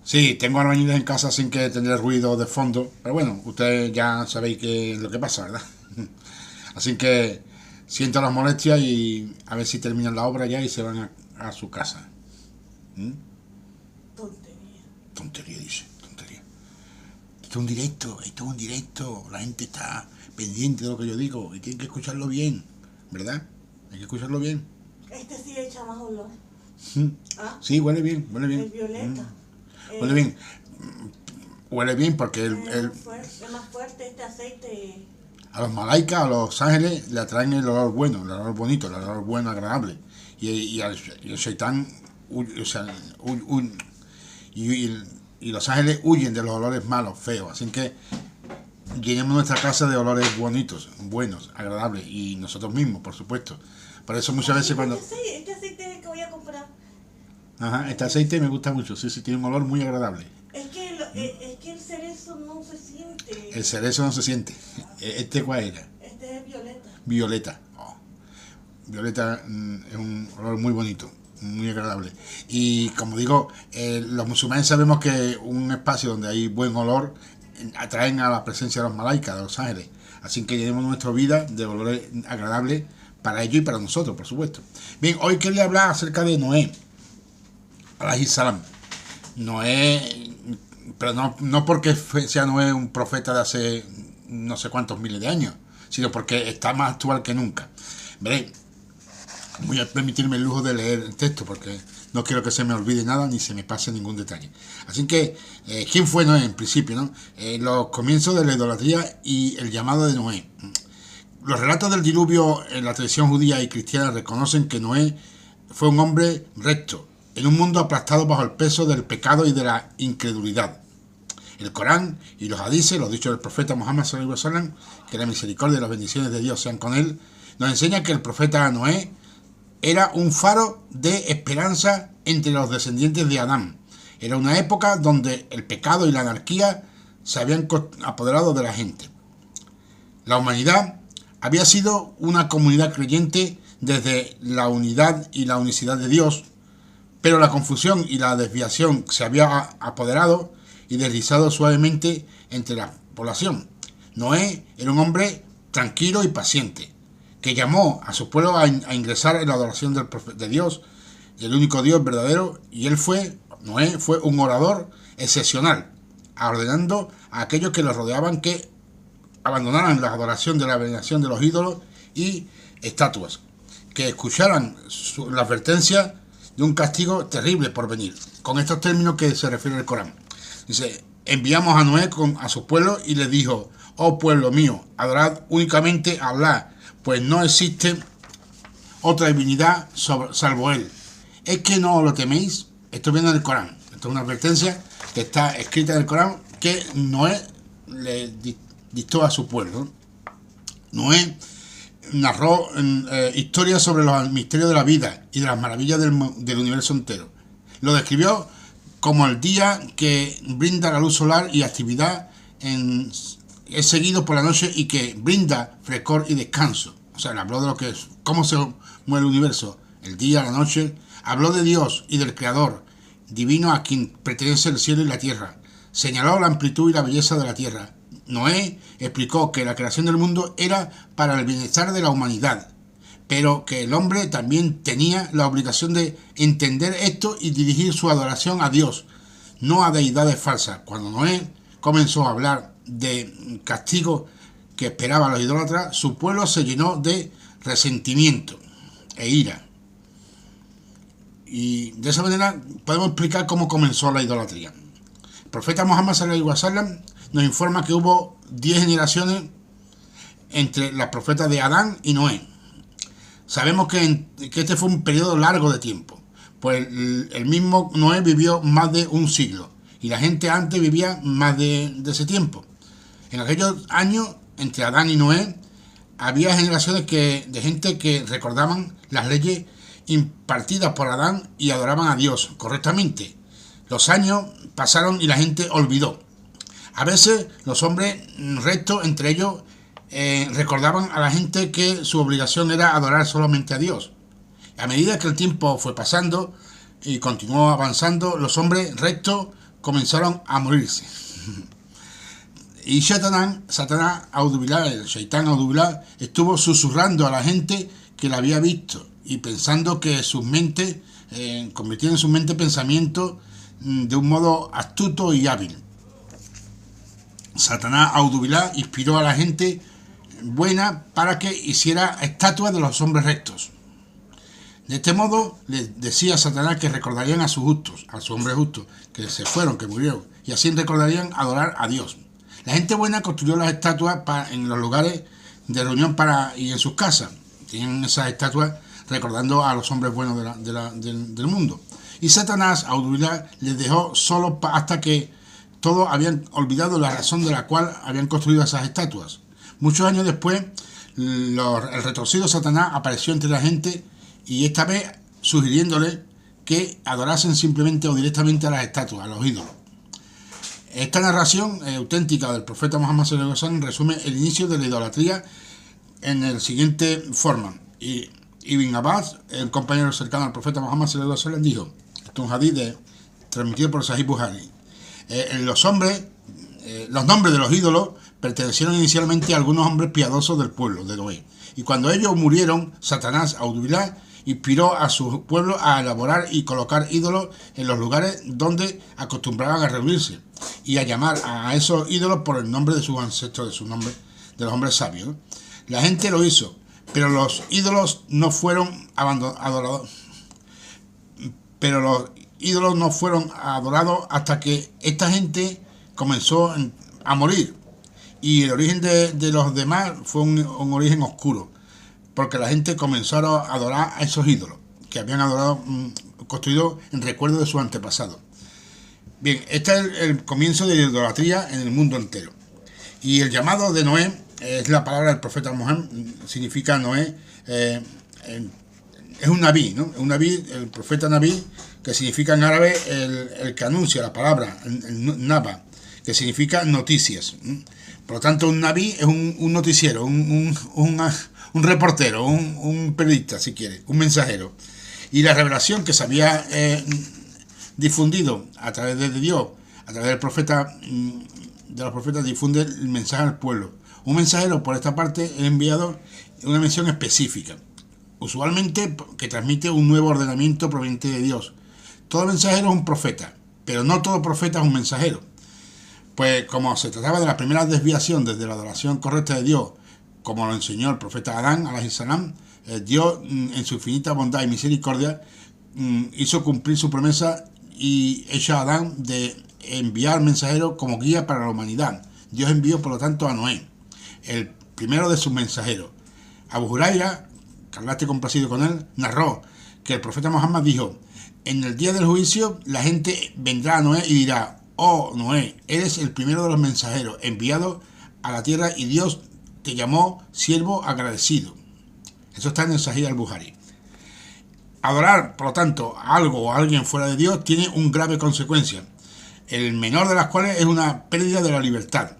Sí, tengo albañiles en casa sin que tener ruido de fondo, pero bueno, ustedes ya sabéis qué es lo que pasa, ¿verdad? Así que siento las molestias y a ver si terminan la obra ya y se van a su casa. ¿Mm? Tontería. Tontería, dice, tontería. Esto es un directo, la gente está pendiente de lo que yo digo y tienen que escucharlo bien, ¿verdad? Hay que escucharlo bien. Este sí echa más olor. ¿Mm? ¿Ah? Sí, huele bien, huele El bien. violeta. Huele bien. Huele bien porque Es más fuerte este aceite. a los malaicas, a los ángeles, le atraen el olor bueno, el olor bonito, el olor bueno, agradable. Y el Shaitán, o sea, y, y los ángeles huyen de los olores malos, feos. Así que llenemos nuestra casa de olores bonitos, buenos, agradables. Y nosotros mismos, por supuesto. Por eso muchas veces cuando... Este aceite es el que voy a comprar. Ajá, este aceite me gusta mucho, sí, sí, tiene un olor muy agradable. Es que el cerezo no se siente. El cerezo no se siente. ¿Este cuál era? Este es violeta. Violeta. Oh. Violeta es un olor muy bonito, muy agradable. Y como digo, los musulmanes sabemos que un espacio donde hay buen olor atraen a la presencia de los malaicas, de los ángeles. Así que llenemos nuestra vida de olores agradables para ellos y para nosotros, por supuesto. Bien, hoy quería hablar acerca de Noé, alayhi salam. Noé, pero no porque sea Noé un profeta de hace no sé cuántos miles de años, sino porque está más actual que nunca. Veréis, voy a permitirme el lujo de leer el texto porque no quiero que se me olvide nada ni se me pase ningún detalle. Así que, ¿quién fue Noé en principio? ¿No? Los comienzos de la idolatría y el llamado de Noé. Los relatos del diluvio en la tradición judía y cristiana reconocen que Noé fue un hombre recto, en un mundo aplastado bajo el peso del pecado y de la incredulidad. El Corán y los hadices, los dichos del profeta Muhammad sallallahu alaihi wasallam, que la misericordia y las bendiciones de Dios sean con él, nos enseñan que el profeta Noé era un faro de esperanza entre los descendientes de Adán. Era una época donde el pecado y la anarquía se habían apoderado de la gente. La humanidad había sido una comunidad creyente desde la unidad y la unicidad de Dios, pero la confusión y la desviación se había apoderado y deslizado suavemente entre la población. Noé era un hombre tranquilo y paciente, que llamó a su pueblo a ingresar en la adoración de Dios, del único Dios verdadero, y Noé fue un orador excepcional, ordenando a aquellos que lo rodeaban que abandonaran la adoración de la veneración de los ídolos y estatuas, que escucharan la advertencia de un castigo terrible por venir. Con estos términos que se refiere el Corán. Dice, enviamos a Noé a su pueblo y le dijo, oh pueblo mío, adorad únicamente a Allah, pues no existe otra divinidad salvo él. ¿Es que no lo teméis? Esto viene del Corán. Esto es una advertencia que está escrita en el Corán que Noé le dictó a su pueblo. Noé narró historias sobre los misterios de la vida y de las maravillas del universo entero. Lo describió como el día que brinda la luz solar y actividad es seguido por la noche y que brinda frescor y descanso. O sea, le habló de lo que es, cómo se mueve el universo, el día, la noche. Habló de Dios y del Creador divino a quien pertenece el cielo y la tierra. Señaló la amplitud y la belleza de la tierra. Noé explicó que la creación del mundo era para el bienestar de la humanidad, pero que el hombre también tenía la obligación de entender esto y dirigir su adoración a Dios, no a deidades falsas. Cuando Noé comenzó a hablar de castigo que esperaba a los idólatras, su pueblo se llenó de resentimiento e ira. Y de esa manera podemos explicar cómo comenzó la idolatría. El profeta Muhammad sallallahu alaihi wasallam nos informa que hubo 10 generaciones entre las profetas de Adán y Noé. Sabemos que este fue un periodo largo de tiempo, pues el mismo Noé vivió más de un siglo y la gente antes vivía más de ese tiempo. En aquellos años, entre Adán y Noé, había generaciones de gente que recordaban las leyes impartidas por Adán y adoraban a Dios correctamente. Los años pasaron y la gente olvidó. A veces los hombres rectos entre ellos recordaban a la gente que su obligación era adorar solamente a Dios. A medida que el tiempo fue pasando y continuó avanzando, los hombres rectos comenzaron a morirse. Y Satanás, Audubilá, el Shaitán Audubilá, estuvo susurrando a la gente que la había visto y pensando que sus mentes, convirtieron en su mente pensamientos de un modo astuto y hábil. Satanás Audubilá inspiró a la gente buena para que hiciera estatuas de los hombres rectos. De este modo les decía Satanás que recordarían a sus hombres justos, que se fueron, que murieron, y así recordarían adorar a Dios. La gente buena construyó las estatuas en los lugares de reunión y en sus casas. Tenían esas estatuas recordando a los hombres buenos del mundo. Y Satanás, Audubilá, les dejó solos hasta que todos habían olvidado la razón de la cual habían construido esas estatuas. Muchos años después, el retorcido Satanás apareció entre la gente y esta vez sugiriéndole que adorasen simplemente o directamente a las estatuas, a los ídolos. Esta narración auténtica del profeta Muhammad sallallahu alaihi wasallam resume el inicio de la idolatría en la siguiente forma. Y Ibn Abbas, el compañero cercano al profeta Muhammad sallallahu alaihi wasallam, dijo, esto es un hadith transmitido por Sahih Bukhari, los nombres de los ídolos pertenecieron inicialmente a algunos hombres piadosos del pueblo de Noé. Y cuando ellos murieron, Satanás, Audubilá, inspiró a su pueblo a elaborar y colocar ídolos en los lugares donde acostumbraban a reunirse y a llamar a esos ídolos por el nombre de sus ancestros, de los hombres sabios, ¿no? La gente lo hizo, pero los ídolos no fueron adorados. Pero los ídolos no fueron adorados hasta que esta gente comenzó a morir. Y el origen de los demás fue un origen oscuro, porque la gente comenzó a adorar a esos ídolos que habían construido en recuerdo de sus antepasados. Bien, este es el comienzo de la idolatría en el mundo entero. Y el llamado de Noé es la palabra del profeta Muhammad, significa Noé, es un nabí, ¿no? Un nabí, el profeta nabí, que significa en árabe el que anuncia la palabra, el naba, que significa noticias. Por lo tanto, un nabí es un noticiero, un reportero, un periodista, si quiere, un mensajero. Y la revelación que se había difundido a través de Dios, a través del profeta, de los profetas, difunde el mensaje al pueblo. Un mensajero, por esta parte, es enviado una misión específica, usualmente que transmite un nuevo ordenamiento proveniente de Dios. Todo mensajero es un profeta, pero no todo profeta es un mensajero. Pues como se trataba de la primera desviación desde la adoración correcta de Dios, como lo enseñó el profeta Adán, alayhi salam, Dios en su infinita bondad y misericordia hizo cumplir su promesa y hecho a Adán de enviar mensajeros como guía para la humanidad. Dios envió por lo tanto a Noé, el primero de sus mensajeros. Abu Huraira, que Allah esté complacido con él, narró que el profeta Muhammad dijo: en el día del juicio la gente vendrá a Noé y dirá: oh Noé, eres el primero de los mensajeros enviados a la tierra y Dios te llamó siervo agradecido. Eso está en el Sahih al-Bukhari. Adorar, por lo tanto, a algo o a alguien fuera de Dios tiene una grave consecuencia, el menor de las cuales es una pérdida de la libertad,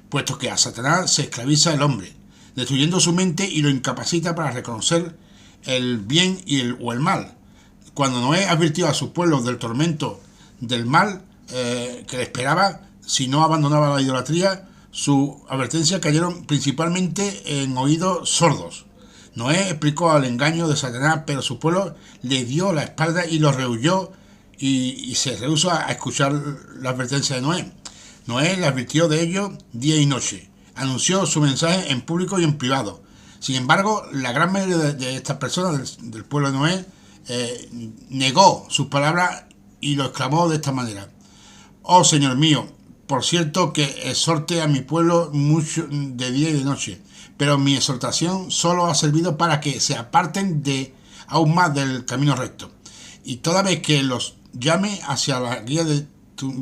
puesto que a Satanás se esclaviza el hombre, destruyendo su mente y lo incapacita para reconocer el bien o el mal. Cuando Noé advirtió a su pueblo del tormento del mal que le esperaba si no abandonaba la idolatría, sus advertencias cayeron principalmente en oídos sordos. Noé explicó el engaño de Satanás, pero su pueblo le dio la espalda y lo rehuyó y se rehusó a escuchar la advertencia de Noé. Noé le advirtió de ello día y noche, anunció su mensaje en público y en privado. Sin embargo, la gran mayoría de estas personas del pueblo de Noé negó sus palabras y lo exclamó de esta manera: oh Señor mío, por cierto que exhorte a mi pueblo mucho de día y de noche, pero mi exhortación solo ha servido para que se aparten aún más del camino recto. Y toda vez que los llame hacia la guía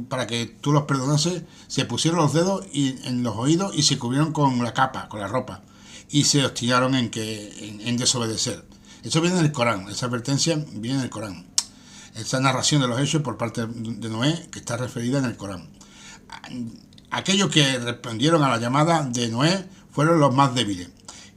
para que tú los perdonases, se pusieron los dedos en los oídos y se cubrieron con la capa, con la ropa, y se obstinaron en desobedecer. Eso viene del Corán, esa advertencia viene del Corán. Esa narración de los hechos por parte de Noé, que está referida en el Corán. Aquellos que respondieron a la llamada de Noé fueron los más débiles,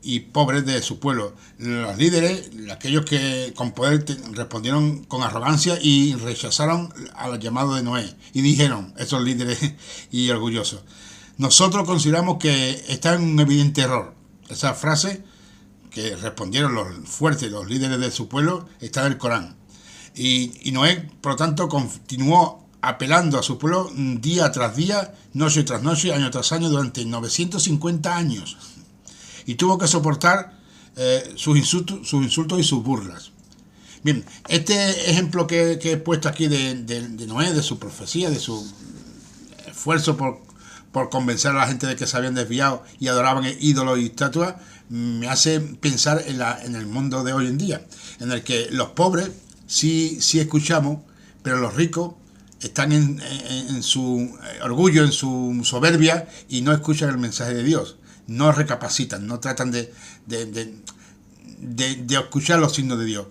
y pobres de su pueblo. Los líderes, aquellos que con poder respondieron con arrogancia y rechazaron a los llamados de Noé. Y dijeron, esos líderes y orgullosos, nosotros consideramos que está en un evidente error. Esa frase que respondieron los fuertes, los líderes de su pueblo, está en el Corán. Y Noé, por lo tanto, continuó apelando a su pueblo día tras día, noche tras noche, año tras año, durante 950 años. Y tuvo que soportar sus insultos y sus burlas. Bien, este ejemplo que he puesto aquí de Noé, de su profecía, de su esfuerzo por convencer a la gente de que se habían desviado y adoraban ídolos y estatuas, me hace pensar en el mundo de hoy en día, en el que los pobres sí escuchamos, pero los ricos están en su orgullo, en su soberbia, y no escuchan el mensaje de Dios, no recapacitan, no tratan de escuchar los signos de Dios,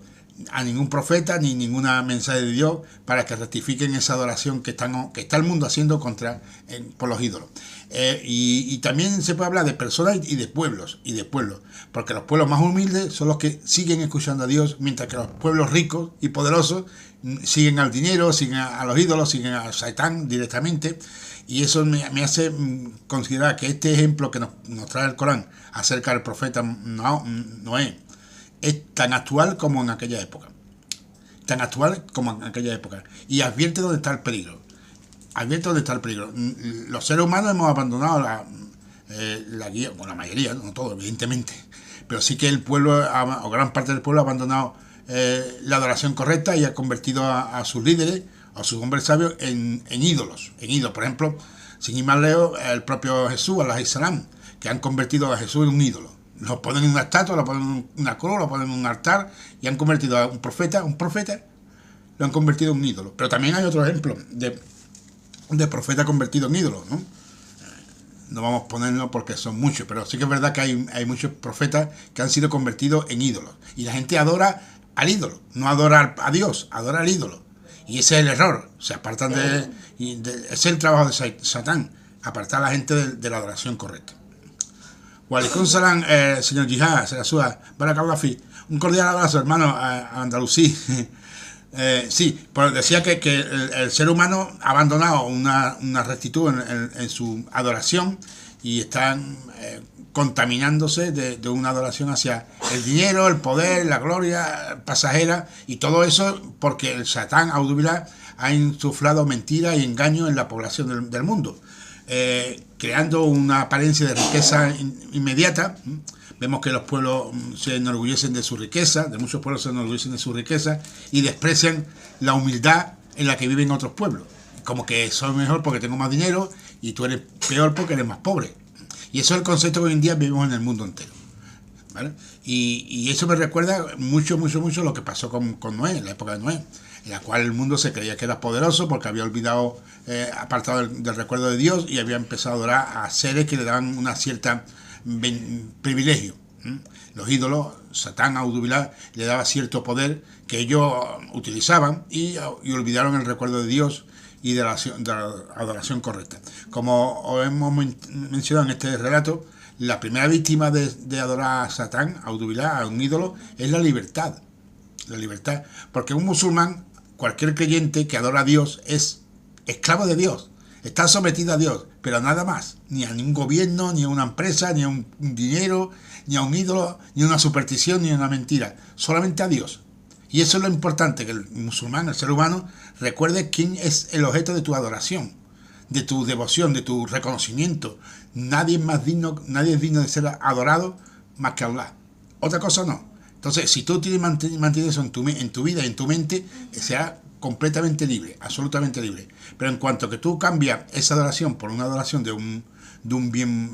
a ningún profeta ni ninguna mensaje de Dios para que rectifiquen esa adoración que está el mundo haciendo por los ídolos. Y también se puede hablar de personas y de pueblos, porque los pueblos más humildes son los que siguen escuchando a Dios, mientras que los pueblos ricos y poderosos siguen al dinero, siguen a los ídolos, siguen a Satán directamente. Y eso me hace considerar que este ejemplo que nos trae el Corán acerca del profeta Noé es tan actual como en aquella época. Y advierte dónde está el peligro. Los seres humanos hemos abandonado la guía, bueno, la mayoría, no todo, evidentemente, pero sí que el pueblo, o gran parte del pueblo, ha abandonado la adoración correcta y ha convertido a sus líderes, a sus hombres sabios, en ídolos. Por ejemplo, sin ir más lejos, el propio Jesús, alayhi salam, que han convertido a Jesús en un ídolo. Lo ponen en una estatua, lo ponen en una cruz, lo ponen en un altar, y han convertido a un profeta, lo han convertido en un ídolo. Pero también hay otro ejemplo de profeta convertido en ídolo, ¿no? No vamos a ponerlo porque son muchos, pero sí que es verdad que hay muchos profetas que han sido convertidos en ídolos. Y la gente adora al ídolo, no adora a Dios, adora al ídolo. Y ese es el error. Se apartan ese es el trabajo de Satán, apartar a la gente de la adoración correcta. Walaikum salam, señor Jihad, Serasúa, Barakallah. Un cordial abrazo, hermano, a Andalusí. Sí, pero decía que el ser humano ha abandonado una rectitud en su adoración y están contaminándose de una adoración hacia el dinero, el poder, la gloria pasajera, y todo eso porque el Satán, Audubilá, ha insuflado mentiras y engaños en la población del mundo, creando una apariencia de riqueza inmediata. Vemos que los pueblos se enorgullecen de su riqueza, de muchos pueblos se enorgullecen de su riqueza y desprecian la humildad en la que viven otros pueblos. Como que soy mejor porque tengo más dinero y tú eres peor porque eres más pobre. Y eso es el concepto que hoy en día vivimos en el mundo entero, ¿vale? Y eso me recuerda mucho lo que pasó con Noé, en la época de Noé, en la cual el mundo se creía que era poderoso porque había olvidado, apartado del recuerdo de Dios, y había empezado a adorar a seres que le daban una cierta privilegio. Los ídolos, Satán, Audubilá, le daba cierto poder que ellos utilizaban y olvidaron el recuerdo de Dios y de la adoración correcta. Como os hemos mencionado en este relato, la primera víctima de adorar a Satán, Audubilá, a un ídolo, es la libertad. Porque un musulmán, cualquier creyente que adora a Dios, es esclavo de Dios, está sometido a Dios, pero a nada más, ni a ningún gobierno, ni a una empresa, ni a un dinero, ni a un ídolo, ni a una superstición, ni a una mentira, solamente a Dios. Y eso es lo importante, que el musulmán, el ser humano, recuerde quién es el objeto de tu adoración, de tu devoción, de tu reconocimiento. Nadie es digno de ser adorado más que Allah. Otra cosa no. Entonces, si tú mantienes eso en tu vida y en tu mente, será completamente libre, absolutamente libre. Pero en cuanto que tú cambias esa adoración por una adoración de un bien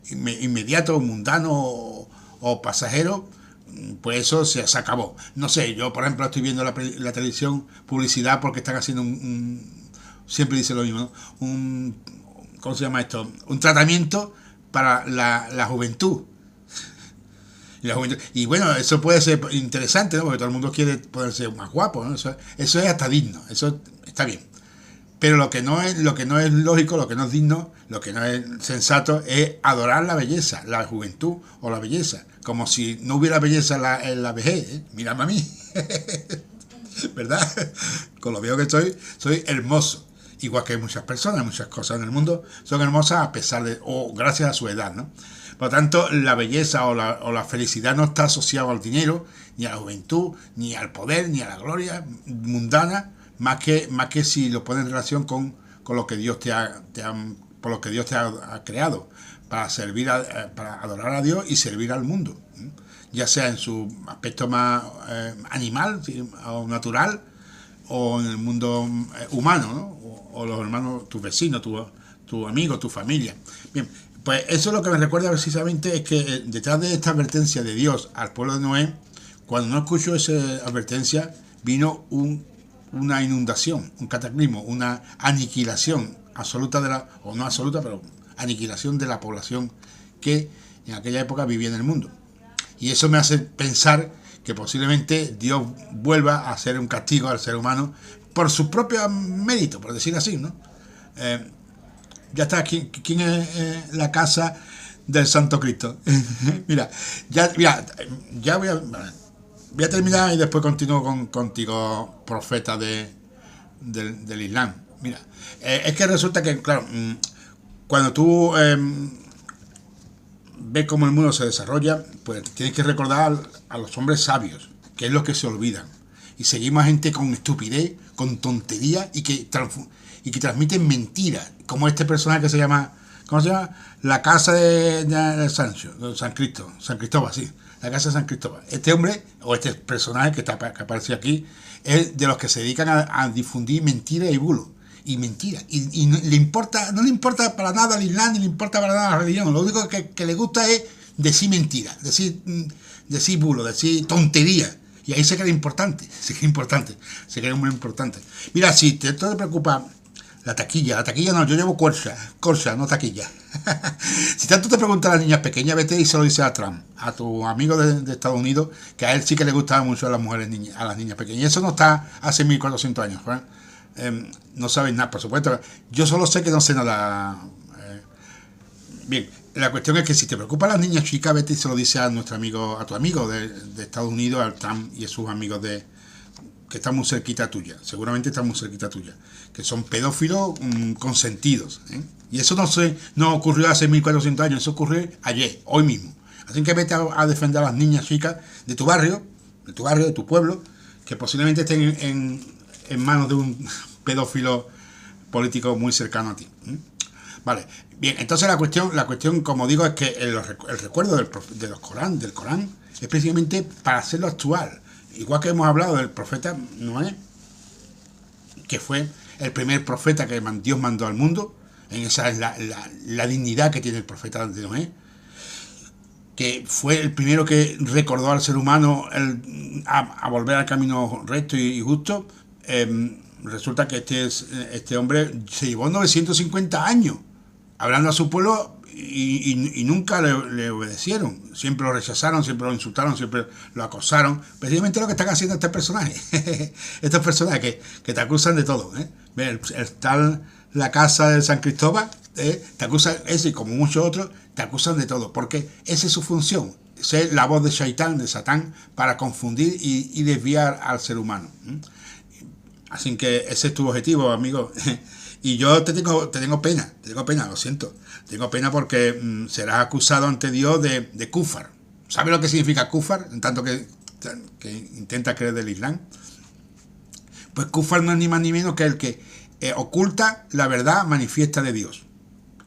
inmediato, mundano o pasajero, pues eso se acabó. No sé, yo por ejemplo estoy viendo la televisión, publicidad, porque están haciendo siempre dice lo mismo, ¿no? ¿Cómo se llama esto? Un tratamiento para la juventud. Y bueno, eso puede ser interesante, ¿no? Porque todo el mundo quiere poderse más guapo, ¿no? Eso es hasta digno, eso está bien. Pero lo que no es lógico, lo que no es digno, lo que no es sensato es adorar la belleza, la juventud o la belleza, como si no hubiera belleza en la vejez, ¿eh? Mírame a mí, ¿verdad? Con lo viejo que soy hermoso. Igual que muchas personas, muchas cosas en el mundo son hermosas a pesar de, o gracias a su edad, ¿no? Por lo tanto, la belleza o la felicidad no está asociada al dinero, ni a la juventud, ni al poder, ni a la gloria mundana, más que si lo pones en relación con lo que Dios por lo que Dios te ha creado, para servir para adorar a Dios y servir al mundo, ¿eh? Ya sea en su aspecto más animal, ¿sí? O natural, o en el mundo humano, ¿no? O los hermanos, tus vecinos, tu amigo, tu familia. Bien, pues eso es lo que me recuerda precisamente, es que detrás de esta advertencia de Dios al pueblo de Noé, cuando no escuchó esa advertencia, vino una inundación, un cataclismo, una aniquilación absoluta o no absoluta, pero aniquilación de la población que en aquella época vivía en el mundo. Y eso me hace pensar que posiblemente Dios vuelva a hacer un castigo al ser humano por su propio mérito, por decir así, ¿no? Ya está, ¿quién es la casa del Santo Cristo? Mira, ya voy a terminar y después continúo contigo, profeta del Islam. Mira, es que resulta que, claro, cuando tú ves cómo el mundo se desarrolla, pues tienes que recordar a los hombres sabios, que es lo que se olvidan. Y seguimos a gente con estupidez, con tontería y que transmiten mentiras, como este personaje que se llama, ¿cómo se llama? La casa de San Cristóbal, sí, la casa de San Cristóbal. Este hombre, o este personaje que aparece aquí, es de los que se dedican a difundir mentiras y bulos. Y mentiras. Y no le importa para nada el Islam, ni le importa para nada la religión. Lo único que le gusta es decir mentiras, decir bulos, decir tonterías. Y ahí se cree importante, se cree muy importante. Mira, si te preocupa la taquilla no, yo llevo Corsa, no taquilla. Si tanto te preguntan a las niñas pequeñas, vete y se lo dice a Trump, a tu amigo de Estados Unidos, que a él sí que le gustaba mucho a las mujeres, a las niñas pequeñas. Y eso no está hace 1400 años, ¿verdad? No saben nada, por supuesto. Yo solo sé que no sé nada. Bien, la cuestión es que si te preocupan las niñas chicas, vete y se lo dice a tu amigo de Estados Unidos, al Trump y a sus amigos que están muy cerquita tuya, seguramente están muy cerquita tuya, que son pedófilos consentidos, ¿eh? Y eso no ocurrió hace 1400 años, eso ocurrió ayer, hoy mismo. Así que vete a defender a las niñas chicas de tu barrio, de tu pueblo, que posiblemente estén en manos de un pedófilo político muy cercano a ti, ¿eh? Vale, bien, entonces la cuestión, como digo, es que el recuerdo del Corán es precisamente para hacerlo actual. Igual que hemos hablado del profeta Noé, que fue el primer profeta que Dios mandó al mundo, en esa es la dignidad que tiene el profeta de Noé, que fue el primero que recordó al ser humano a volver al camino recto y justo. Resulta que este hombre se llevó 950 años hablando a su pueblo y nunca le obedecieron. Siempre lo rechazaron, siempre lo insultaron, siempre lo acosaron. Precisamente lo que están haciendo estos personajes. Estos personajes que te acusan de todo, ¿eh? La casa de San Cristóbal, te acusan, ese y como muchos otros, te acusan de todo. Porque esa es su función. Ser la voz de Shaitán, de Satán, para confundir y desviar al ser humano. Así que ese es tu objetivo, amigo. Y yo te tengo pena, lo siento. Tengo pena porque serás acusado ante Dios de kufar. ¿Sabes lo que significa kufar? En tanto que intenta creer del Islam. Pues kufar no es ni más ni menos que el que oculta la verdad manifiesta de Dios.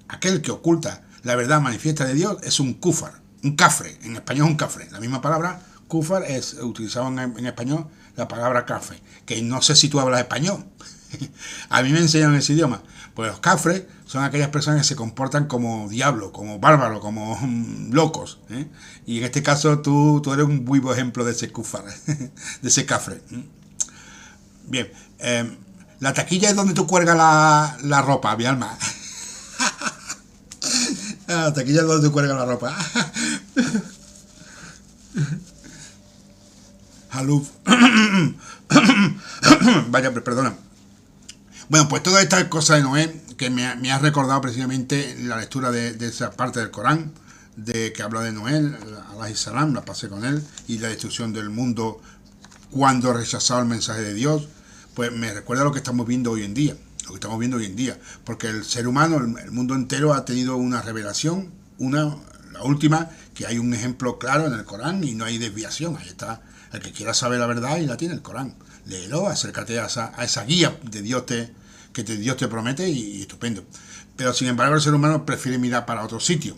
Aquel que oculta la verdad manifiesta de Dios es un kufar, un cafre. En español es un cafre. La misma palabra kufar es utilizado en español la palabra cafre. Que no sé si tú hablas español. A mí me enseñan ese idioma. Pues los cafres son aquellas personas que se comportan como diablos, como bárbaros, como locos, ¿eh? Y en este caso tú eres un muy buen ejemplo de ese kufar, de ese cafre. Bien, la taquilla es donde tú cuelgas la ropa, mi alma. La taquilla es donde tú cuelgas la ropa. Salud. Vaya, perdona. Bueno, pues toda esta cosa de Noé que me ha recordado precisamente la lectura de esa parte del Corán, de que habla de Noé, Alá Salam, la pasé con él, y la destrucción del mundo cuando rechazaba el mensaje de Dios, pues me recuerda a lo que estamos viendo hoy en día, porque el ser humano, el mundo entero ha tenido una revelación, la última, que hay un ejemplo claro en el Corán y no hay desviación, ahí está, el que quiera saber la verdad y la tiene el Corán, léelo, acércate a esa guía de Dios Dios te promete y estupendo. Pero sin embargo el ser humano prefiere mirar para otro sitio.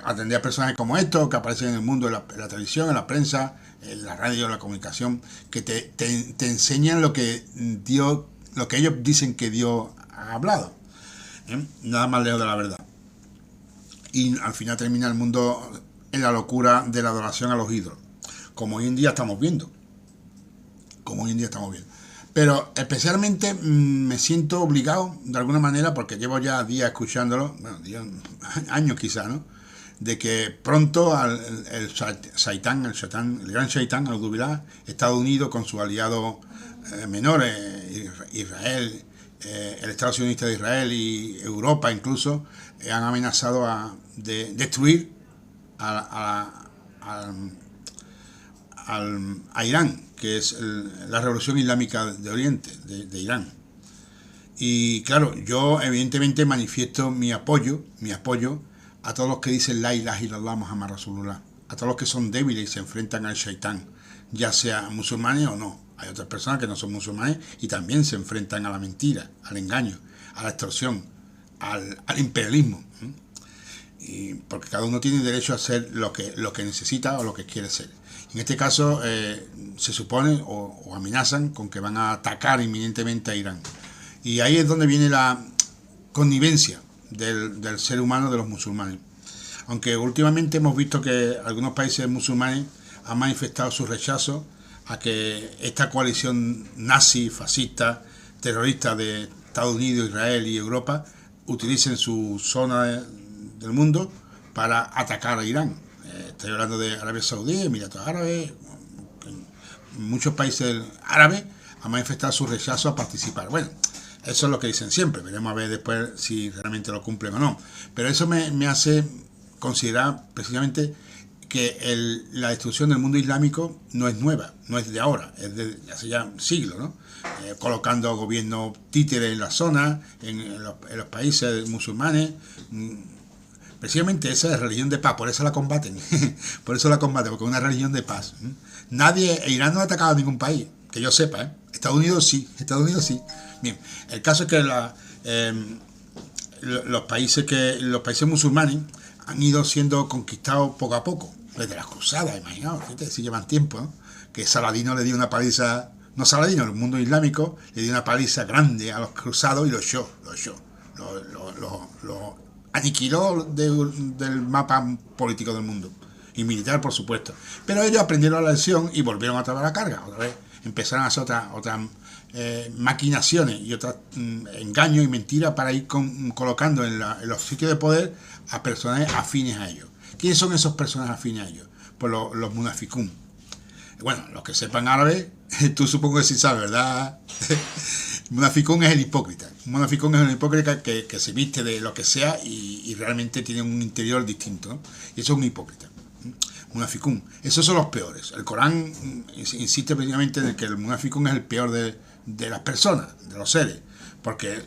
Atender a personajes como estos que aparecen en el mundo de la televisión, en la prensa, en la radio, en la comunicación, que te enseñan lo que ellos dicen que Dios ha hablado. Nada más lejos de la verdad. Y al final termina el mundo en la locura de la adoración a los ídolos, como hoy en día estamos viendo. Pero especialmente me siento obligado, de alguna manera, porque llevo ya días escuchándolo, bueno, años quizá, ¿no? De que pronto el gran Shaitán, Al-Dubilá, Estados Unidos con sus aliados menores, Israel, el Estado sionista de Israel y Europa incluso, han amenazado de destruir a Irán, que es la revolución islámica de Oriente, de Irán. Y claro, yo evidentemente manifiesto mi apoyo a todos los que dicen La ilaha illallah Muhammad Rasulullah, a todos los que son débiles y se enfrentan al Shaitán, ya sea musulmanes o no. Hay otras personas que no son musulmanes y también se enfrentan a la mentira, al engaño, a la extorsión, al imperialismo. Y porque cada uno tiene derecho a ser lo que necesita o lo que quiere ser. En este caso se supone o amenazan con que van a atacar inminentemente a Irán. Y ahí es donde viene la connivencia del ser humano de los musulmanes. Aunque últimamente hemos visto que algunos países musulmanes han manifestado su rechazo a que esta coalición nazi, fascista, terrorista de Estados Unidos, Israel y Europa utilicen su zona del mundo para atacar a Irán. Estoy hablando de Arabia Saudí, Emiratos Árabes, muchos países árabes han manifestado su rechazo a participar. Bueno, eso es lo que dicen siempre, veremos a ver después si realmente lo cumplen o no. Pero eso me hace considerar precisamente que la destrucción del mundo islámico no es nueva, no es de ahora, es de hace ya siglos, ¿no? Colocando gobiernos títeres en la zona, en los países musulmanes. Precisamente esa es religión de paz, por eso la combaten, porque es una religión de paz. Irán no ha atacado a ningún país, que yo sepa, Estados Unidos sí. Bien, el caso es que los países musulmanes han ido siendo conquistados poco a poco, desde las cruzadas, imaginaos, fíjate, si llevan tiempo, ¿no? Que Saladino le dio una paliza, no Saladino, el mundo islámico le dio una paliza grande a los cruzados y los aniquiló del mapa político del mundo y militar, por supuesto. Pero ellos aprendieron la lección y volvieron a traer la carga. Otra vez empezaron a hacer otras maquinaciones y otros engaños y mentiras para ir colocando en los sitios de poder a personajes afines a ellos. ¿Quiénes son esos personajes afines a ellos? Pues los munaficún. Bueno, los que sepan árabe, tú supongo que sí sabes, ¿verdad? Munaficún es el hipócrita. Munaficún es un hipócrita que se viste de lo que sea y realmente tiene un interior distinto, ¿no? Y eso es un hipócrita. Munaficún. Esos son los peores. El Corán insiste precisamente en que el munaficún es el peor de las personas, de los seres, porque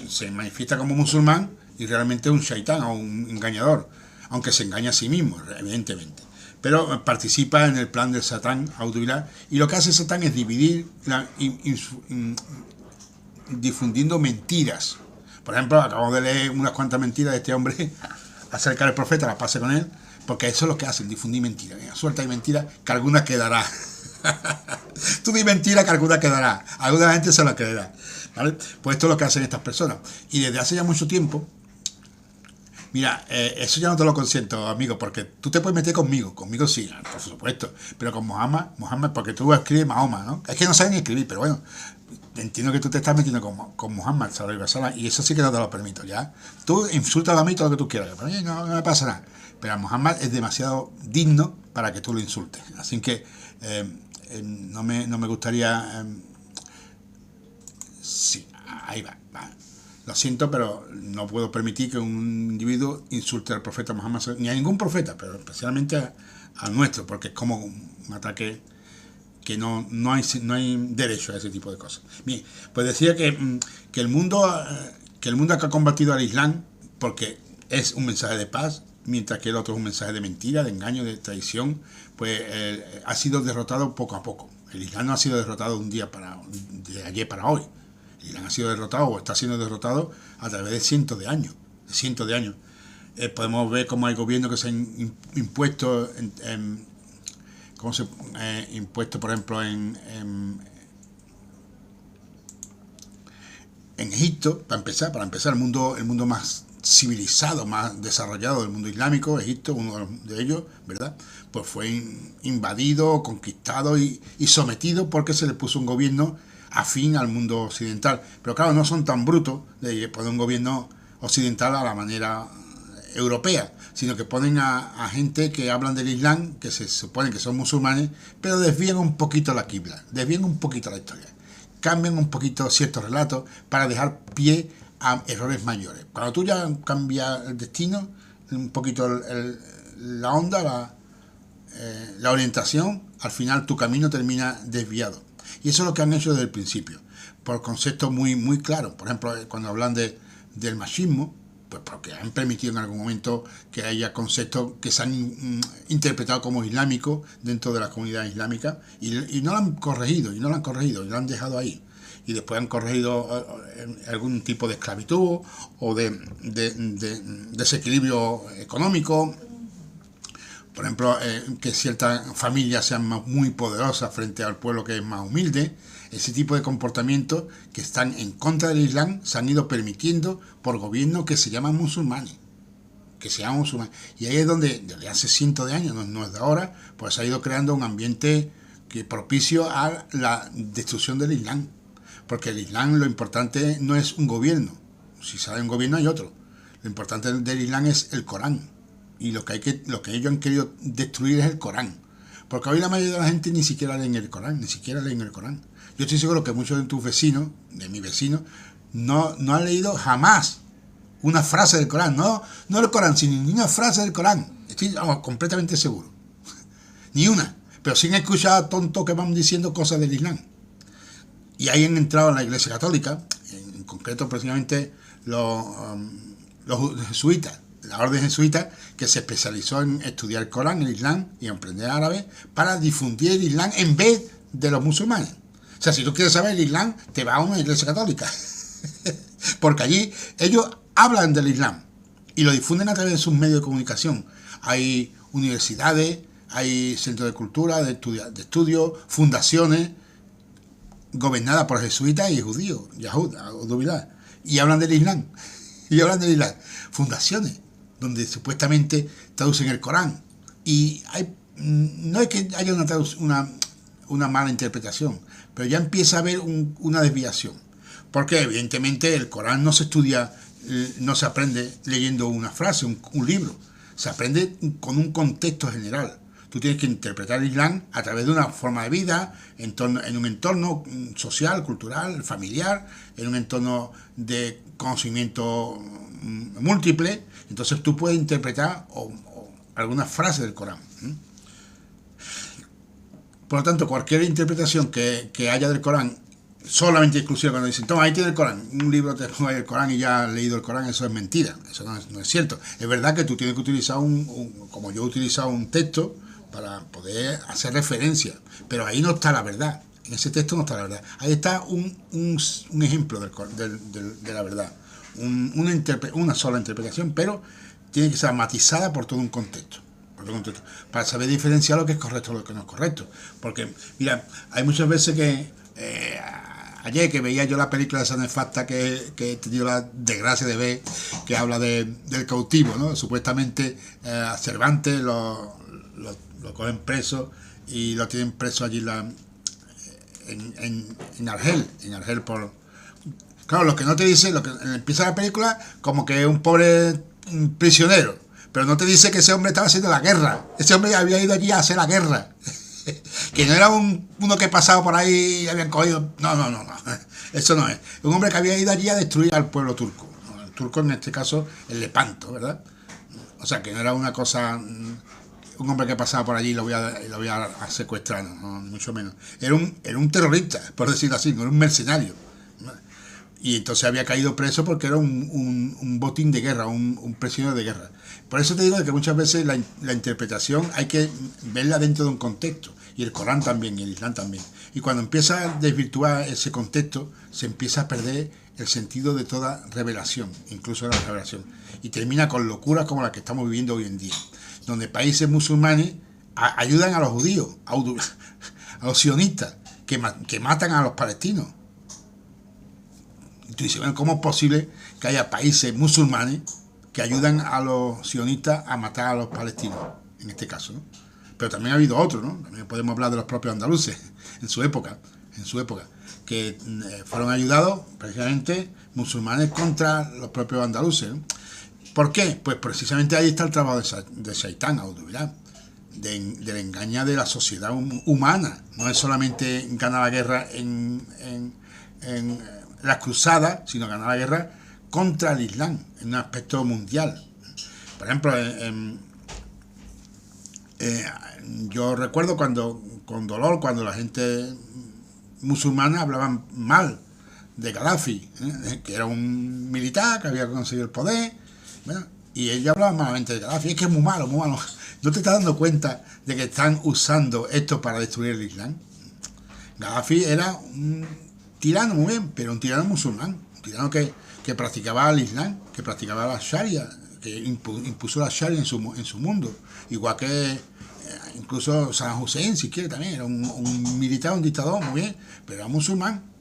se manifiesta como musulmán y realmente es un shaitán o un engañador, aunque se engaña a sí mismo, evidentemente. Pero participa en el plan del Satán, Audubilá, y lo que hace Satán es dividir, difundiendo mentiras. Por ejemplo, acabamos de leer unas cuantas mentiras de este hombre acerca del profeta, las pase con él, porque eso es lo que hacen, difundir mentiras. Suelta y mentira, que alguna quedará. Tú di mentira, que alguna quedará. Alguna gente se la creerá, ¿vale? Pues esto es lo que hacen estas personas. Y desde hace ya mucho tiempo, mira, eso ya no te lo consiento, amigo, porque tú te puedes meter conmigo sí, por supuesto, pero con Muhammad, porque tú escribes Mahoma, ¿no? Es que no sabes ni escribir, pero bueno, entiendo que tú te estás metiendo con Muhammad, y eso sí que no te lo permito, ¿ya? Tú insultas a mí todo lo que tú quieras, para mí no me pasa nada, pero a Muhammad es demasiado digno para que tú lo insultes, así que no me gustaría... sí, ahí va, va. Lo siento, pero no puedo permitir que un individuo insulte al profeta Muhammad, ni a ningún profeta, pero especialmente al nuestro, porque es como un ataque que no hay derecho a ese tipo de cosas. Bien, pues decía que el mundo que ha combatido al Islam porque es un mensaje de paz, mientras que el otro es un mensaje de mentira, de engaño, de traición, pues ha sido derrotado poco a poco. El Islam no ha sido derrotado de ayer para hoy. El Islam ha sido derrotado o está siendo derrotado a través de cientos de años. Podemos ver cómo hay gobiernos que se han impuesto impuesto, por ejemplo, en Egipto, para empezar, el mundo más civilizado, más desarrollado del mundo islámico, Egipto, uno de ellos, ¿verdad? Pues fue invadido, conquistado y sometido porque se le puso un gobierno afín al mundo occidental. Pero claro, no son tan brutos de poner un gobierno occidental a la manera europea, sino que ponen a gente que hablan del Islam, que se supone que son musulmanes, pero desvían un poquito la qibla, desvían un poquito la historia, cambian un poquito ciertos relatos para dejar pie a errores mayores. Cuando tú ya cambias el destino, un poquito la onda, la orientación, al final tu camino termina desviado. Y eso es lo que han hecho desde el principio, por conceptos muy claros. Por ejemplo, cuando hablan del machismo, pues porque han permitido en algún momento que haya conceptos que se han interpretado como islámicos dentro de la comunidad islámica y no lo han corregido, y lo han dejado ahí. Y después han corregido algún tipo de esclavitud o de desequilibrio económico. Por ejemplo, que ciertas familias sean muy poderosas frente al pueblo que es más humilde. Ese tipo de comportamientos que están en contra del Islam se han ido permitiendo por gobiernos que se llaman musulmanes. Y ahí es donde, desde hace cientos de años, no es de ahora, pues se ha ido creando un ambiente propicio a la destrucción del Islam. Porque el Islam, lo importante no es un gobierno. Si sale un gobierno hay otro. Lo importante del Islam es el Corán. Y lo que ellos han querido destruir es el Corán. Porque hoy la mayoría de la gente ni siquiera leen el Corán. Yo estoy seguro que muchos de tus vecinos, de mis vecinos, no han leído jamás una frase del Corán. No el Corán, sino ni una frase del Corán. Estoy completamente seguro. Ni una. Pero sí han escuchado a tontos que van diciendo cosas del Islam. Y ahí han entrado en la Iglesia Católica, en concreto precisamente los jesuitas, la orden jesuita, que se especializó en estudiar el Corán, el Islam y aprender árabe para difundir el Islam en vez de los musulmanes. O sea, si tú quieres saber el Islam, te vas a una Iglesia Católica. Porque allí ellos hablan del Islam y lo difunden a través de sus medios de comunicación. Hay universidades, hay centros de cultura, de estudio, fundaciones gobernadas por jesuitas y judíos, y hablan del Islam. Fundaciones donde supuestamente traducen el Corán. Y no es que haya una mala interpretación, pero ya empieza a haber una desviación. Porque evidentemente el Corán no se estudia, no se aprende leyendo una frase, un libro. Se aprende con un contexto general. Tú tienes que interpretar el Islam a través de una forma de vida, en un entorno social, cultural, familiar, en un entorno de conocimiento múltiple. Entonces tú puedes interpretar algunas frases del Corán. Por lo tanto, cualquier interpretación que haya del Corán, solamente exclusiva, cuando dicen, toma, ahí tiene el Corán, un libro te pongo ahí el Corán y ya has leído el Corán, eso es mentira, eso no es cierto. Es verdad que tú tienes que utilizar como yo he utilizado un texto, para poder hacer referencia, pero ahí no está la verdad, en ese texto no está la verdad, ahí está un ejemplo de la verdad, una sola interpretación, pero tiene que ser matizada por todo un contexto, para saber diferenciar lo que es correcto de lo que no es correcto. Porque mira, hay muchas veces que ayer que veía yo la película de esa nefasta que he tenido la desgracia de ver, que habla del cautivo, ¿no? Supuestamente a Cervantes lo cogen preso y lo tienen preso allí en Argel por... Claro, lo que no te dice, lo que empieza la película como que es un pobre prisionero, pero no te dice que ese hombre estaba haciendo la guerra, ese hombre había ido allí a hacer la guerra Que no era uno que pasaba por ahí y habían cogido. No, no, no, no. Eso no es. Un hombre que había ido allí a destruir al pueblo turco. El turco, en este caso, el Lepanto, ¿verdad? O sea, que no era una cosa. Un hombre que pasaba por allí y lo voy a secuestrar, no, ni mucho menos. Era un terrorista, por decirlo así, no era un mercenario. Y entonces había caído preso porque era un botín de guerra, un prisionero de guerra. Por eso te digo que muchas veces la interpretación hay que verla dentro de un contexto. Y el Corán también, y el Islam también. Y cuando empieza a desvirtuar ese contexto, se empieza a perder el sentido de toda revelación, incluso de la revelación. Y termina con locuras como la que estamos viviendo hoy en día, donde países musulmanes ayudan a los judíos, a los sionistas, que matan a los palestinos. Y tú dices, bueno, ¿cómo es posible que haya países musulmanes que ayudan a los sionistas a matar a los palestinos, en este caso, ¿no? Pero también ha habido otros, ¿no? También podemos hablar de los propios andaluces, en su época, que fueron ayudados precisamente musulmanes contra los propios andaluces, ¿no? ¿Por qué? Pues precisamente ahí está el trabajo de Shaitán, del engaño de la sociedad humana. No es solamente ganar la guerra en las cruzadas, sino ganar la guerra contra el Islam, en un aspecto mundial. Por ejemplo, yo recuerdo con dolor cuando la gente musulmana hablaban mal de Gaddafi, que era un militar que había conseguido el poder, bueno, y ella hablaba malamente de Gaddafi. Es que es muy malo, muy malo. ¿No te estás dando cuenta de que están usando esto para destruir el Islam? Gaddafi era un tirano, muy bien, pero un tirano musulmán, un tirano que practicaba el Islam, que practicaba la Sharia, que impuso la Sharia en su mundo, igual que incluso Saddam Hussein, si quiere, también era un militar, un dictador, muy bien, pero era musulmán.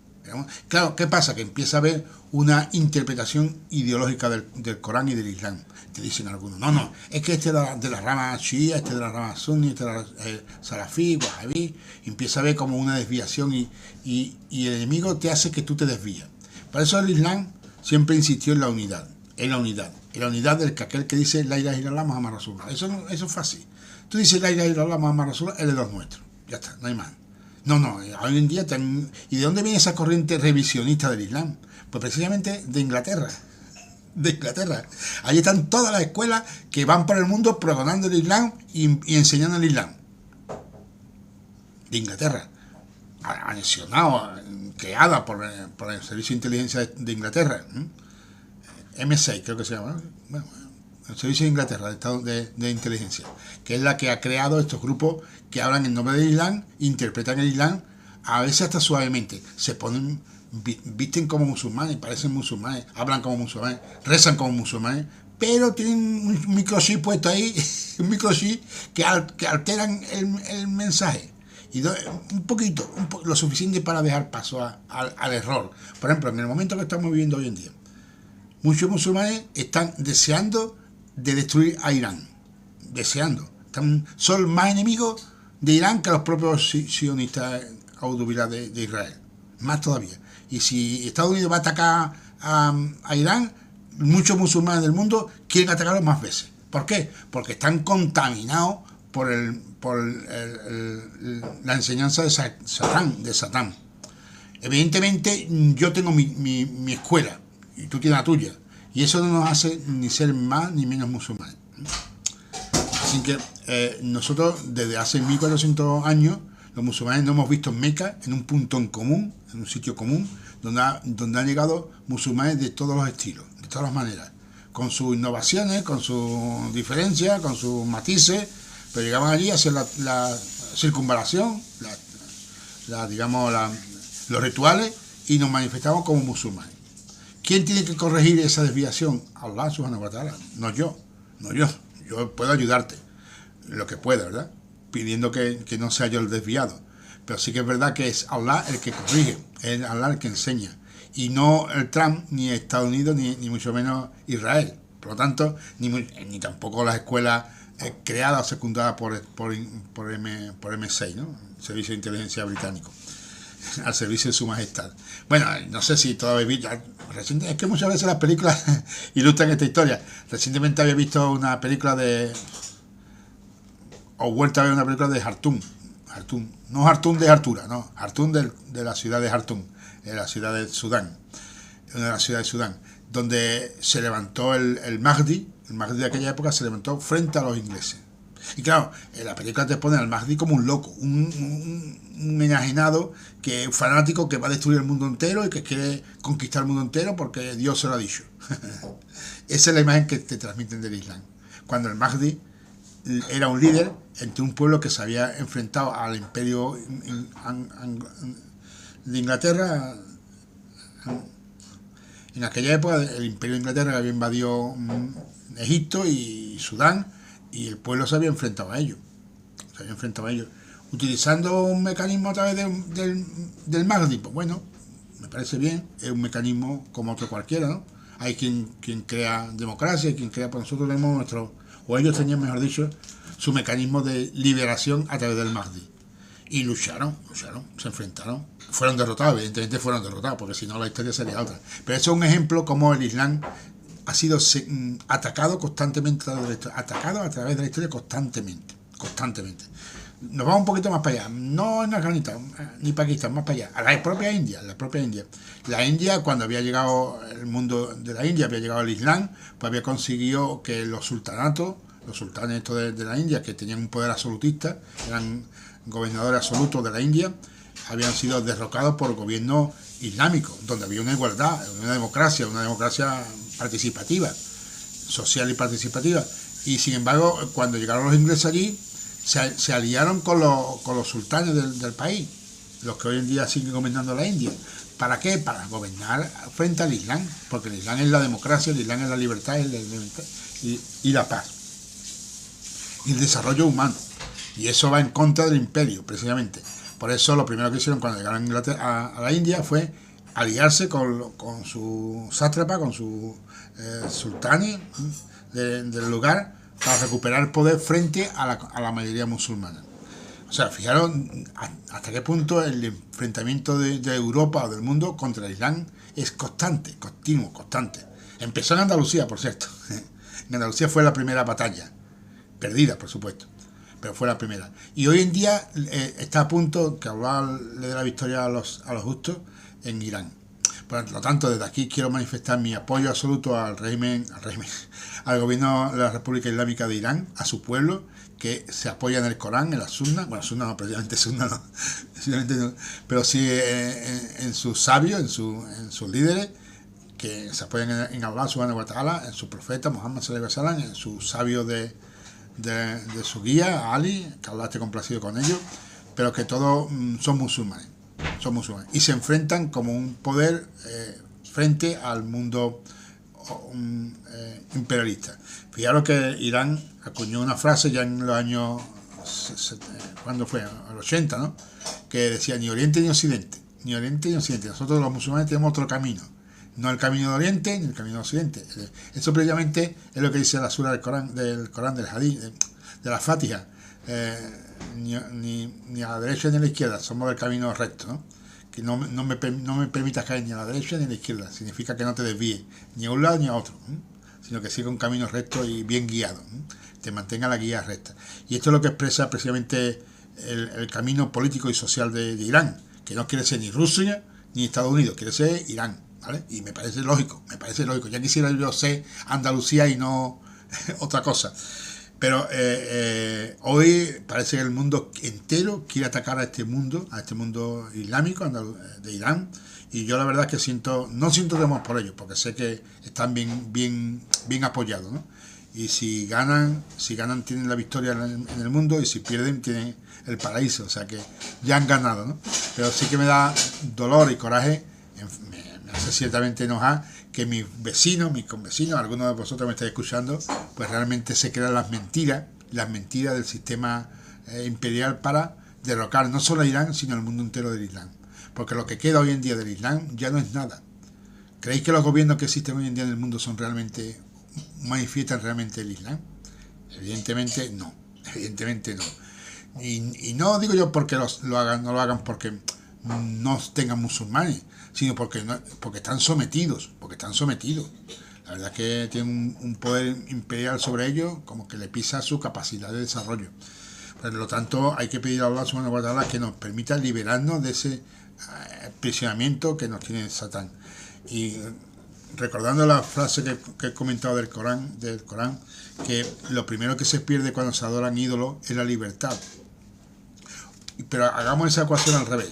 Claro, ¿qué pasa? Que empieza a haber una interpretación ideológica del Corán y del Islam. Te dicen algunos, no, es que este es de la rama shia, este es de la rama sunni, este es de la salafí, wahabí. Empieza a haber como una desviación y el enemigo te hace que tú te desvías. Por eso el Islam siempre insistió en la unidad, del que aquel que dice la ilaha illallah Muhammad Rasulullah. Eso es fácil. Tú dices la ilaha illallah Muhammad Rasulullah, él es de los nuestros. Ya está, no hay más. No, hoy en día... ¿Y de dónde viene esa corriente revisionista del Islam? Pues precisamente de Inglaterra. Allí están todas las escuelas que van por el mundo pregonando el Islam y enseñando el Islam. De Inglaterra. Anexionado, creada por el Servicio de Inteligencia de Inglaterra. M6 creo que se llama, ¿no? Bueno, el Servicio de Inglaterra, de Estado de Inteligencia, que es la que ha creado estos grupos que hablan en nombre del Islam, interpretan el Islam, a veces hasta suavemente, se ponen, visten como musulmanes, parecen musulmanes, hablan como musulmanes, rezan como musulmanes, pero tienen un microchip puesto ahí, un microchip que alteran el mensaje. Y un poquito, lo suficiente para dejar paso al error. Por ejemplo, en el momento que estamos viviendo hoy en día, muchos musulmanes están deseando de destruir a Irán. Son más enemigos de Irán que los propios sionistas de Israel. Más todavía. Y si Estados Unidos va a atacar a Irán, muchos musulmanes del mundo quieren atacarlo más veces. ¿Por qué? Porque están contaminados por la enseñanza de Satán. Evidentemente, yo tengo mi escuela y tú tienes la tuya. Y eso no nos hace ni ser más ni menos musulmanes. Así que nosotros, desde hace 1400 años, los musulmanes nos hemos visto en Meca, en un punto en común, en un sitio común, donde han llegado musulmanes de todos los estilos, de todas las maneras, con sus innovaciones, con sus diferencias, con sus matices, pero llegaban allí a hacer la circunvalación, los rituales, y nos manifestamos como musulmanes. ¿Quién tiene que corregir esa desviación? Allah subhanahu wa ta'ala, no yo. Yo puedo ayudarte, lo que pueda, ¿verdad? Pidiendo que no sea yo el desviado. Pero sí que es verdad que es Allah el que corrige, es Allah el que enseña. Y no el Trump, ni Estados Unidos, ni mucho menos Israel. Por lo tanto, ni tampoco las escuelas creadas o secundadas por M6, ¿no? El Servicio de Inteligencia Británico, al servicio de su majestad. Bueno, no sé si todavía visto. Es que muchas veces las películas ilustran esta historia. Recientemente había visto una película o vuelta a ver una película de Hartum Jartum, no Jartum de Jartura, no, Jartum de la ciudad de Jartum, en la ciudad de Sudán, una de las ciudades de Sudán, donde se levantó el Mahdi de aquella época se levantó frente a los ingleses. Y claro, en la película te ponen al Mahdi como un loco, un enajenado, que fanático que va a destruir el mundo entero y que quiere conquistar el mundo entero porque Dios se lo ha dicho. Esa es la imagen que te transmiten del Islam. Cuando el Mahdi era un líder entre un pueblo que se había enfrentado al imperio de Inglaterra. En aquella época el imperio de Inglaterra había invadido Egipto y Sudán, y el pueblo se había enfrentado a ellos. Utilizando un mecanismo a través del Mahdi. Pues bueno, me parece bien, es un mecanismo como otro cualquiera, ¿no? Hay quien crea democracia, hay quien crea, pues nosotros tenemos o ellos tenían, mejor dicho, su mecanismo de liberación a través del Mahdi. Y lucharon, se enfrentaron. Fueron derrotados, evidentemente fueron derrotados, porque si no la historia sería otra. Pero eso es un ejemplo como el Islam ha sido atacado constantemente, atacado a través de la historia constantemente. Nos vamos un poquito más para allá, no en Afganistán ni Pakistán, más para allá, a la propia India. La India, cuando había llegado el mundo de la India, había llegado el Islam, pues había conseguido que los sultanes estos de la India, que tenían un poder absolutista, eran gobernadores absolutos de la India, habían sido derrocados por el gobierno islámico, donde había una igualdad, una democracia participativa, social y participativa. Y sin embargo, cuando llegaron los ingleses allí, se aliaron con los sultanes del país, los que hoy en día siguen gobernando la India. ¿Para qué? Para gobernar frente al Islam, porque el Islam es la democracia, el Islam es la libertad y la paz y el desarrollo humano. Y eso va en contra del imperio, precisamente. Por eso lo primero que hicieron cuando llegaron a la India fue aliarse con su sátrapa, con su sultán del lugar, para recuperar el poder frente a la mayoría musulmana. O sea, fijaros hasta qué punto el enfrentamiento de Europa o del mundo contra el Islam es constante, continuo, constante. Empezó en Andalucía, por cierto. En Andalucía fue la primera batalla, perdida, por supuesto, pero fue la primera. Y hoy en día está a punto que Allah le dé la victoria a los justos en Irán. Por lo tanto, desde aquí quiero manifestar mi apoyo absoluto al gobierno de la República Islámica de Irán, a su pueblo, que se apoya en el Corán, en la Sunna, bueno, Sunna no, precisamente Sunna no, pero sí en sus sabios, en sus líderes, que se apoyan en Allah subhanahu wa ta'ala, en su profeta Muhammad sallallahu alaihi wasallam, en sus sabios de su guía, Ali, que Allah esté complacido con ellos, pero que todos son musulmanes, y se enfrentan como un poder frente al mundo imperialista. Fijaros que Irán acuñó una frase ya en los años, ¿cuándo fue? A los 80, ¿no? Que decía ni Oriente ni Occidente, nosotros los musulmanes tenemos otro camino, no el camino de Oriente ni el camino de Occidente. Eso precisamente es lo que dice la sura del Corán, del Hadith, de la Fatiha. Ni a la derecha ni a la izquierda, somos del camino recto, ¿no? Que no me permitas caer ni a la derecha ni a la izquierda, significa que no te desvíes ni a un lado ni a otro, sino que siga un camino recto y bien guiado, te mantenga la guía recta. Y esto es lo que expresa precisamente el camino político y social de Irán, que no quiere ser ni Rusia ni Estados Unidos, quiere ser Irán, ¿vale? Y me parece lógico, ya quisiera yo ser Andalucía y no otra cosa. Pero hoy parece que el mundo entero quiere atacar a este mundo islámico de Irán, y yo la verdad es que no siento temor por ellos, porque sé que están bien apoyados, ¿no? Y si ganan tienen la victoria en el mundo, y si pierden tienen el paraíso, o sea que ya han ganado, ¿no? Pero sí que me da dolor y coraje, me hace ciertamente enojar que mis convecinos, algunos de vosotros me estáis escuchando, pues realmente se crean las mentiras del sistema imperial para derrocar no solo a Irán, sino al mundo entero del Islam. Porque lo que queda hoy en día del Islam ya no es nada. ¿Creéis que los gobiernos que existen hoy en día en el mundo manifiestan realmente el Islam? Evidentemente no. Y no digo yo porque no lo hagan porque no tengan musulmanes, sino porque están sometidos. La verdad es que tienen un poder imperial sobre ellos, como que le pisa su capacidad de desarrollo. Por lo tanto, hay que pedir a Allah subhanahu wa ta'ala que nos permita liberarnos de ese aprisionamiento que nos tiene Satán. Y recordando la frase que he comentado del Corán, que lo primero que se pierde cuando se adoran ídolos es la libertad. Pero hagamos esa ecuación al revés.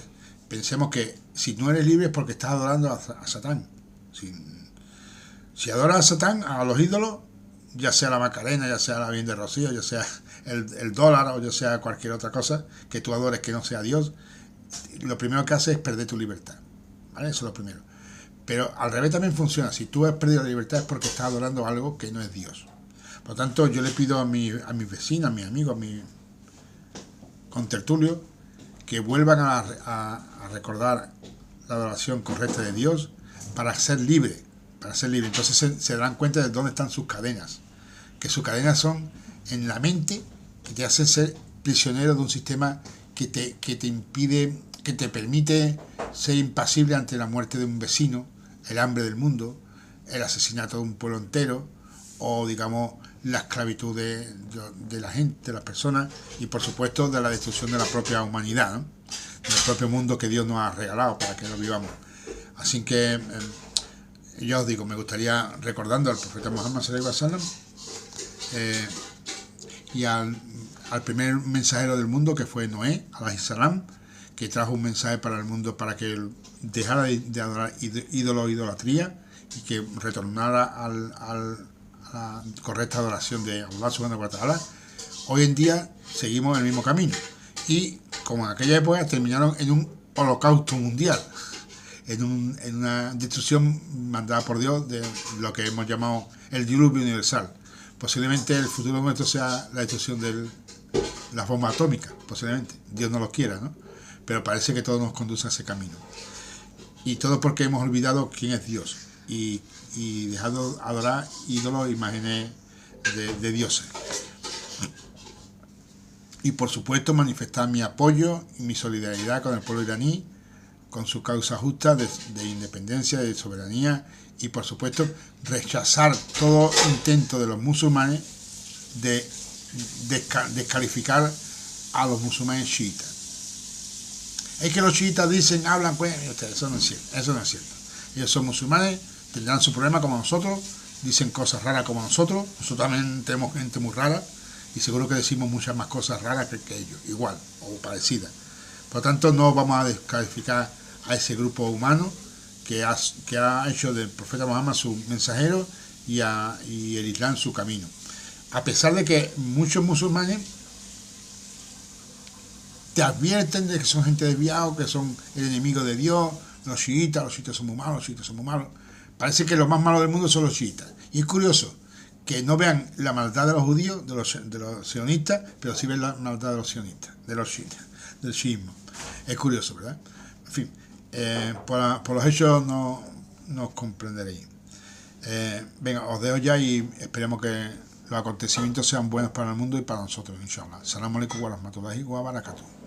Pensemos que si no eres libre es porque estás adorando a Satán. Si adoras a Satán, a los ídolos, ya sea la Macarena, ya sea la Virgen de Rocío, ya sea el dólar o ya sea cualquier otra cosa que tú adores que no sea Dios, lo primero que haces es perder tu libertad. ¿Vale? Eso es lo primero. Pero al revés también funciona. Si tú has perdido la libertad es porque estás adorando algo que no es Dios. Por lo tanto, yo le pido a mis vecinos, a mis amigos, a mis contertulios, que vuelvan a recordar la adoración correcta de Dios para ser libres. Entonces se darán cuenta de dónde están sus cadenas. Que sus cadenas son en la mente, que te hacen ser prisionero de un sistema que te impide, que te permite ser impasible ante la muerte de un vecino, el hambre del mundo, el asesinato de un pueblo entero, o digamos la esclavitud de la gente, de las personas, y por supuesto de la destrucción de la propia humanidad, ¿no? Del propio mundo que Dios nos ha regalado para que lo vivamos. Así que yo os digo, me gustaría, recordando al profeta Muhammad sallallahu alaihi wasallam y al primer mensajero del mundo, que fue Noé alaihi salam, que trajo un mensaje para el mundo para que él dejara de adorar idolatría y que retornara a la correcta adoración de Allah subhanahu wa ta'ala. Hoy en día seguimos el mismo camino y como en aquella época terminaron en un holocausto mundial, en una destrucción mandada por Dios de lo que hemos llamado el diluvio universal. Posiblemente el futuro nuestro sea la destrucción de las bombas atómicas, posiblemente, Dios no lo quiera, ¿no? Pero parece que todo nos conduce a ese camino. Y todo porque hemos olvidado quién es Dios y dejado adorar ídolos, imágenes de dioses. Y por supuesto manifestar mi apoyo y mi solidaridad con el pueblo iraní, con su causa justa de independencia, de soberanía, y por supuesto rechazar todo intento de los musulmanes de descalificar a los musulmanes chiitas. Es que los chiitas dicen, hablan, pues, eso no es cierto. Ellos son musulmanes, tendrán su problema como nosotros, dicen cosas raras como nosotros también tenemos gente muy rara, y seguro que decimos muchas más cosas raras que ellos, igual, o parecidas. Por lo tanto, no vamos a descalificar a ese grupo humano que ha hecho del profeta Muhammad su mensajero y el Islam su camino. A pesar de que muchos musulmanes te advierten de que son gente desviada, que son el enemigo de Dios, los chiitas son muy malos, Parece que los más malos del mundo son los chiitas. Y es curioso que no vean la maldad de los judíos, de los sionistas, pero sí ven la maldad de los sionistas, de los chiitas, del chiismo. Es curioso, ¿verdad? En fin, por los hechos no os comprenderéis. Venga, os dejo ya y esperemos que los acontecimientos sean buenos para el mundo y para nosotros, inshallah. Assalamu alaikum wa rahmatullahi wa barakatuh.